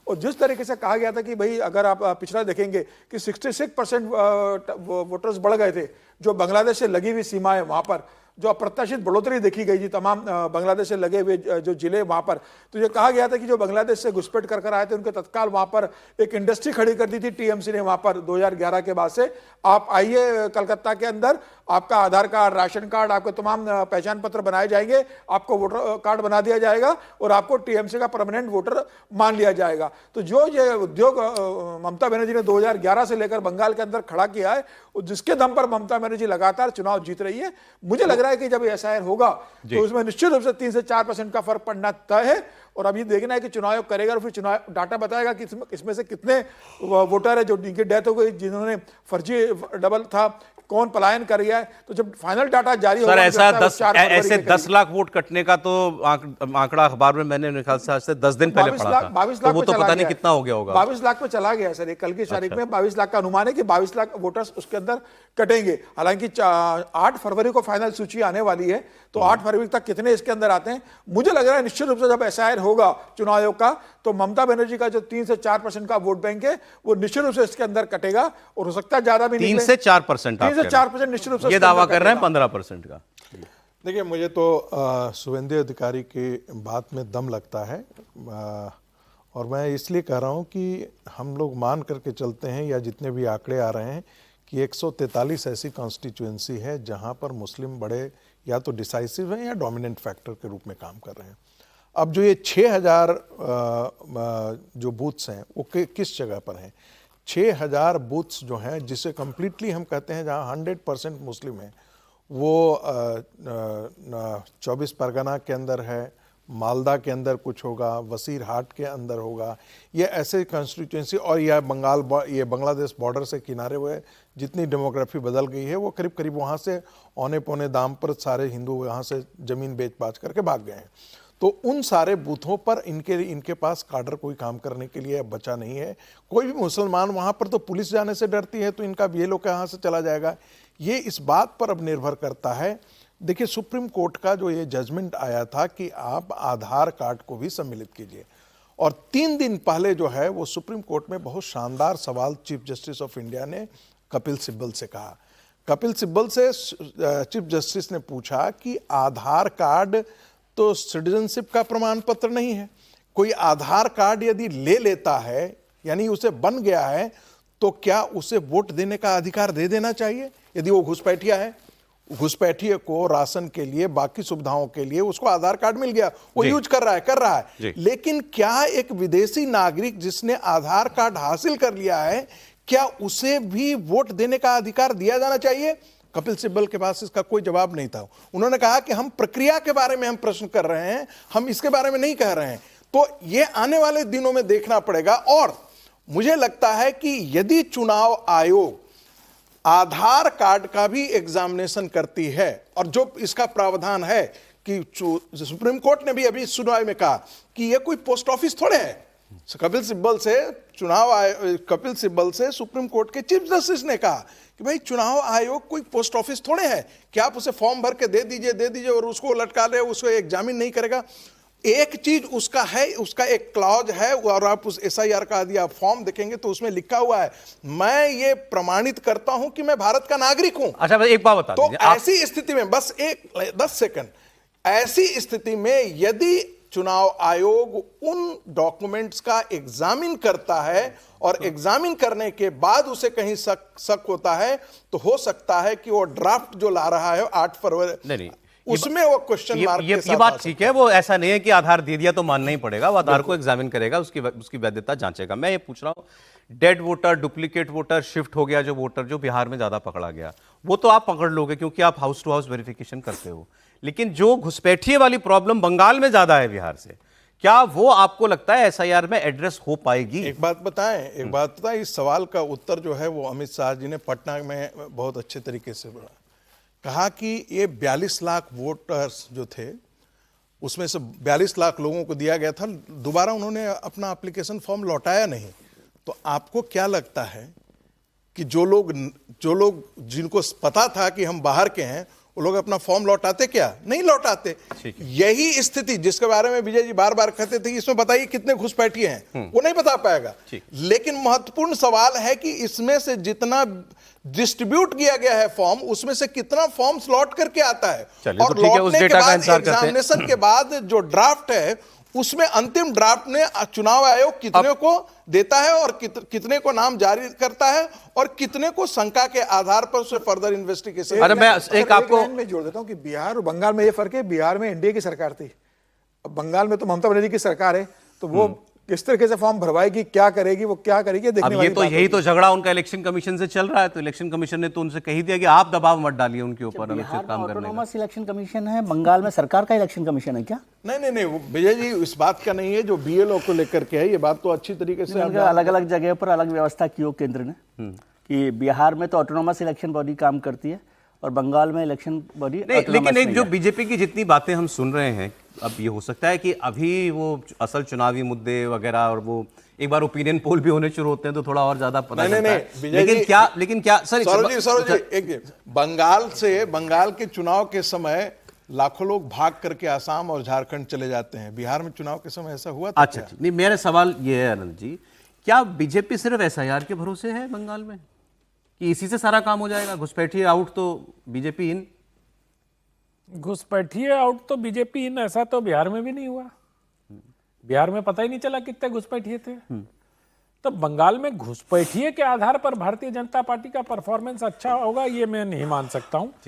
और जिस तरीके से कहा गया था कि भाई अगर आप पिछला देखेंगे कि 66% वोटर्स बढ़ गए थे जो बांग्लादेश से लगी हुई सीमा है वहां पर, जो अप्रत्याशित बढ़ोतरी देखी गई थी तमाम बांग्लादेश से लगे हुए जो जिले वहां पर। तो ये कहा गया था कि जो बांग्लादेश से घुसपैठ कर आए थे उनके तत्काल वहां पर एक इंडस्ट्री खड़ी कर दी थी टीएमसी ने वहां पर 2011 के बाद से। आप आइए कलकत्ता के अंदर, आपका आधार कार्ड, राशन कार्ड, आपके तमाम पहचान पत्र बनाए जाएंगे, आपको वोटर कार्ड बना दिया जाएगा और आपको टीएमसी का परमानेंट वोटर मान लिया जाएगा। तो जो ये उद्योग ममता बनर्जी ने 2011 से लेकर बंगाल के अंदर खड़ा किया है, जिसके दम पर ममता बनर्जी लगातार चुनाव जीत रही है, मुझे लग रहा है कि जब एसआईआर होगा तो उसमें निश्चित रूप से 3 से 4% का फर्क पड़ना तय है। और अभी देखना है कि चुनाव आयोग करेगा और फिर चुनाव डाटा बताएगा कि इसमें से कितने वोटर है जो जिनकी डेथ हो गई, जिन्होंने फर्जी डबल था, कौन पलायन कर गया है। तो जब फाइनल डाटा जारी होगा, ऐसे 10 लाख वोट कटने का तो आंकड़ा अखबार में मैंने मेरे ख्याल से आज से 10 दिन पहले पढ़ा था, 22 लाख वो तो पता नहीं कितना हो गया होगा। 22 लाख पे चला गया सर, कल की तारीख में 22 लाख का अनुमान है कि 22 लाख वोटर्स उसके अंदर कटेंगे। हालांकि 8 फरवरी को फाइनल सूची आने वाली है, तो 8 फरवरी तक कितने इसके अंदर आते हैं, मुझे लग रहा है निश्चित रूप से जब एसआईआर होगा चुनाव आयोग का, तो ममता बनर्जी का जो 3 से 4% का वोट बैंक है वो निश्चित रूप से इसके अंदर कटेगा। और हो सकता है ज्यादा भी 3 से 4%, 3 से 4% निश्चित रूप से ये दावा कर रहे हैं 15% का। देखिए, मुझे तो शुभेंदु अधिकारी की बात में दम लगता है, और मैं इसलिए कह रहा हूं कि हम लोग मान करके चलते हैं, या जितने भी आंकड़े आ रहे हैं, कि 143 ऐसी कॉन्स्टिट्यूएंसी है जहां पर मुस्लिम बड़े या तो डिसाइसिव हैं या डोमिनेंट फैक्टर के रूप में काम कर रहे हैं। अब जो ये 6000 जो बूथ्स हैं वो किस जगह पर हैं? 6000 बूथ्स जो हैं जिसे कम्प्लीटली हम कहते हैं जहां 100% मुस्लिम है, वो 24 परगना के अंदर है, मालदा के अंदर कुछ होगा, वसीरहाट के अंदर होगा, ये ऐसे कॉन्स्टिट्यूएंसी, और यह ये बांग्लादेश बॉर्डर से किनारे हुए जितनी डेमोग्राफी बदल गई है, वो करीब करीब वहाँ से औने पौने दाम पर सारे हिंदू यहाँ से ज़मीन बेच बाच करके भाग गए हैं। तो उन सारे बूथों पर इनके पास काडर कोई काम करने के लिए अब बचा नहीं है। कोई भी मुसलमान वहाँ पर तो पुलिस जाने से डरती है, तो इनका ये लोग यहाँ से चला जाएगा। ये इस बात पर अब निर्भर करता है। देखिए, सुप्रीम कोर्ट का जो ये जजमेंट आया था कि आप आधार कार्ड को भी सम्मिलित कीजिए, और 3 दिन पहले जो है वो सुप्रीम कोर्ट में बहुत शानदार सवाल चीफ जस्टिस ऑफ इंडिया ने कपिल सिब्बल से कहा। कपिल सिब्बल से चीफ जस्टिस ने पूछा कि आधार कार्ड तो सिटीजनशिप का प्रमाण पत्र नहीं है, कोई आधार कार्ड यदि ले लेता है यानी उसे बन गया है, तो क्या उसे वोट देने का अधिकार दे देना चाहिए? यदि वो घुसपैठिया है, घुसपैठिए को राशन के लिए, बाकी सुविधाओं के लिए उसको आधार कार्ड मिल गया, वो यूज कर रहा है, लेकिन क्या एक विदेशी नागरिक जिसने आधार कार्ड हासिल कर लिया है, क्या उसे भी वोट देने का अधिकार दिया जाना चाहिए? कपिल सिब्बल के पास इसका कोई जवाब नहीं था। उन्होंने कहा कि हम प्रक्रिया के बारे में हम प्रश्न कर रहे हैं, हम इसके बारे में नहीं कह रहे हैं। तो ये आने वाले दिनों में देखना पड़ेगा। और मुझे लगता है कि यदि चुनाव आयोग आधार कार्ड का भी एग्जामिनेशन करती है, और जो इसका प्रावधान है कि सुप्रीम कोर्ट ने भी अभी सुनवाई में कहा कि ये कोई पोस्ट ऑफिस थोड़े है। कपिल सिब्बल से सुप्रीम कोर्ट के चीफ जस्टिस ने कहा कि भाई चुनाव आयोग कोई पोस्ट ऑफिस थोड़े है कि आप उसे फॉर्म भर के दे दीजिए और उसको लटका ले, उसको एग्जामिन नहीं करेगा। एक चीज उसका है, उसका एक क्लॉज है, और आप उस एसआईआर का यदि आप फॉर्म देखेंगे तो उसमें लिखा हुआ है, मैं ये प्रमाणित करता हूं कि मैं भारत का नागरिक हूं। अच्छा, एक बात बता दीजिए, तो ऐसी स्थिति में बस 10 सेकंड, ऐसी स्थिति में यदि चुनाव आयोग उन डॉक्यूमेंट्स का एग्जामिन करता है और एग्जामिन करने के बाद उसे कहीं शक होता है, तो हो सकता है कि वो ड्राफ्ट जो ला रहा है 8 फरवरी नहीं, उसमें वो क्वेश्चन मार्क के साथ। ये बात ठीक है, वो ऐसा नहीं है कि आधार दे दिया तो मानना ही पड़ेगा, वो आधार को एग्जामिन करेगा, उसकी वैधता जांचेगा। मैं ये पूछ रहा हूं, dead voter, duplicate voter, shift हो गया जो वोटर जो बिहार में ज्यादा पकड़ा गया, वो तो आप पकड़ लोगे क्योंकि आप हाउस टू हाउस वेरिफिकेशन करते हो, लेकिन जो घुसपैठिए वाली प्रॉब्लम बंगाल में ज्यादा है बिहार से, क्या वो आपको लगता है एसआईआर में एड्रेस हो पाएगी? एक बात बताएं, इस सवाल का उत्तर जो है वो अमित शाह जी ने पटना में बहुत अच्छे तरीके से कहा कि ये 42 लाख वोटर्स जो थे, उसमें से 42 लाख लोगों को दिया गया था, दोबारा उन्होंने अपना एप्लीकेशन फॉर्म लौटाया नहीं। तो आपको क्या लगता है कि जो लोग जिनको पता था कि हम बाहर के हैं, वो लोग अपना फॉर्म लौटाते क्या? नहीं लौटाते। यही स्थिति जिसके बारे में विजय जी बार बार कहते थे, इसमें बताइए कितने घुसपैठिए हैं, वो नहीं बता पाएगा। लेकिन महत्वपूर्ण सवाल है कि इसमें से जितना डिस्ट्रीब्यूट किया गया है फॉर्म, उसमें से कितना फॉर्म लौट करके आता है, चलिए, तो ठीक है, उस डेटा का इंतजार करते हैं। एग्जामिनेशन के बाद जो ड्राफ्ट है, उसमें अंतिम ड्राफ्ट में चुनाव आयोग कितने को देता है और कितने को नाम जारी करता है और कितने को शंका के आधार पर उसे फर्दर इन्वेस्टिगेशन। अरे मैं एक आपको लाइन में जोड़ देता हूं कि बिहार और बंगाल में ये फर्क है, बिहार में एनडीए की सरकार थी, अब बंगाल में तो ममता बनर्जी की सरकार है, तो वो किस तरीके से फॉर्म भरवाएगी, क्या करेगी, वो क्या करेगी, देखने अब ये वाली तो बात यही होगी। तो झगड़ा उनका इलेक्शन कमीशन से चल रहा है, तो इलेक्शन कमीशन ने तो उनसे कही दिया कि आप दबाव मत डालिए उनके ऊपर अनुचित काम करने का। ऑटोनोमस इलेक्शन कमीशन है, बंगाल में सरकार का इलेक्शन कमीशन है क्या? नहीं, वो विजय जी इस बात का नहीं है, जो बीएलओ को लेकर के है, ये बात तो अच्छी तरीके से अलग अलग जगह पर अलग व्यवस्था की हो केंद्र ने, कि बिहार में तो ऑटोनोमस इलेक्शन बॉडी काम करती है और बंगाल में इलेक्शन बॉडी नहीं, लेकिन एक जो बीजेपी की जितनी बातें हम सुन रहे हैं, अब ये हो सकता है कि अभी वो असल चुनावी मुद्दे वगैरह और वो एक बार ओपिनियन पोल भी होने शुरू होते हैं तो थोड़ा और ज्यादा पता चलता है। लेकिन क्या सौरभ जी एक बंगाल के चुनाव के समय लाखों लोग भाग करके आसाम और झारखंड चले जाते हैं, बिहार में चुनाव के समय ऐसा हुआ था? अच्छा, नहीं, मेरा सवाल ये है अनंत जी, क्या बीजेपी सिर्फ एसआईआर के भरोसे है बंगाल में कि इसी से सारा काम हो जाएगा? घुसपैठिए आउट तो बीजेपी इन, घुसपैठिए आउट तो बीजेपी इन, ऐसा तो बिहार में भी नहीं हुआ। बिहार में पता ही नहीं चला कितने घुसपैठिए थे। तो बंगाल में घुसपैठिए के आधार पर भारतीय जनता पार्टी का परफॉर्मेंस अच्छा होगा, ये मैं नहीं मान सकता हूं।